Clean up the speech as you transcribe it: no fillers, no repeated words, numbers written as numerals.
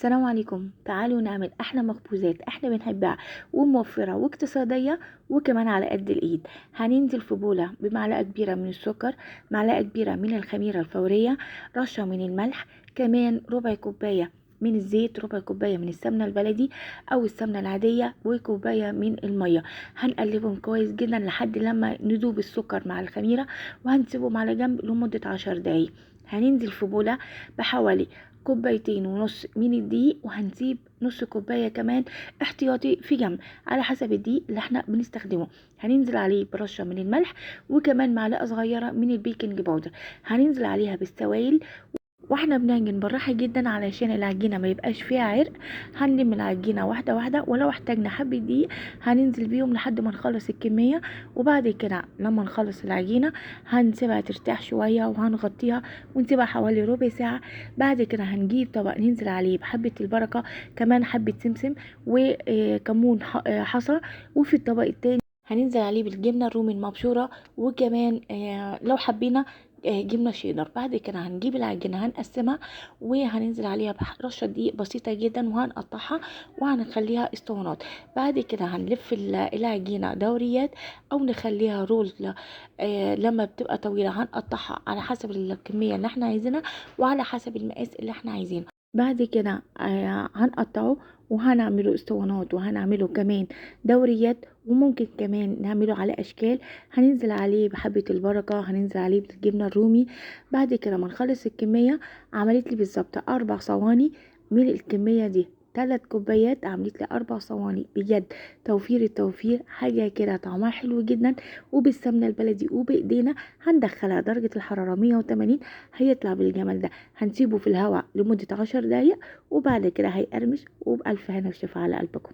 السلام عليكم. تعالوا نعمل احلى مخبوزات احنا بنحبها وموفرة واقتصادية وكمان على قد الايد. هننزل في بولة بمعلقة كبيرة من السكر، معلقة كبيرة من الخميرة الفورية، رشة من الملح، كمان ربع كوباية من الزيت، ربع كوباية من السمنة البلدي او السمنة العادية، وكوباية من المية. هنقلبهم كويس جدا لحد لما ندوب السكر مع الخميرة، وهنسيبهم على جنب لمدة 10 دقايق. هننزل في بولة بحوالي كوبايتين ونص من الدقيق، وهنسيب نص كوباية كمان احتياطي في جنب على حسب الدقيق اللي احنا بنستخدمه. هننزل عليه برشة من الملح، وكمان معلقة صغيرة من البيكنج باودر. هننزل عليها بالسوائل واحنا بنعجن بالراحه جدا علشان العجينه ما يبقاش فيها عرق. هنلم العجينه واحده واحده، ولو احتاجنا حبه دقيق هننزل بيهم لحد ما نخلص الكميه. وبعد كده لما نخلص العجينه هنسيبها ترتاح شويه وهنغطيها ونسيبها حوالي ربع ساعه. بعد كده هنجيب طبق ننزل عليه بحبه البركه، كمان حبه سمسم وكمون حصى. وفي الطبق التاني هننزل عليه بالجبنه الرومي المبشوره، وكمان لو حبينا جبنه شيدر. بعد كده هنجيب العجينه هنقسمها، وهننزل عليها برشه دقيق بسيطه جدا، وهنقطعها وهنخليها اسطوانات. بعد كده هنلف العجينه دوريات او نخليها رول. لما بتبقى طويله هنقطعها على حسب الكميه اللي احنا عايزينها وعلى حسب المقاس اللي احنا عايزينه. بعد كده هنقطعه وهنعمله اسطوانات، وهنعمله كمان دوريات، وممكن كمان نعمله على اشكال. هننزل عليه بحبة البركة، هننزل عليه بالجبنة الرومي. بعد كده ما نخلص الكمية، عملت لي بالظبط 4 صواني من الكمية دي. 3 كوبايات عملت لي 4 صواني بجد. توفير التوفير، حاجة كده طعمها حلو جدا، وبالسمنة البلدي وبايدينا. هندخلها درجة الحرارة 180، هيطلع بالجمال ده. هنسيبه في الهواء لمدة 10 دقايق، وبعد كده هيقرمش، وبألف هنا وشفا على قلبكم.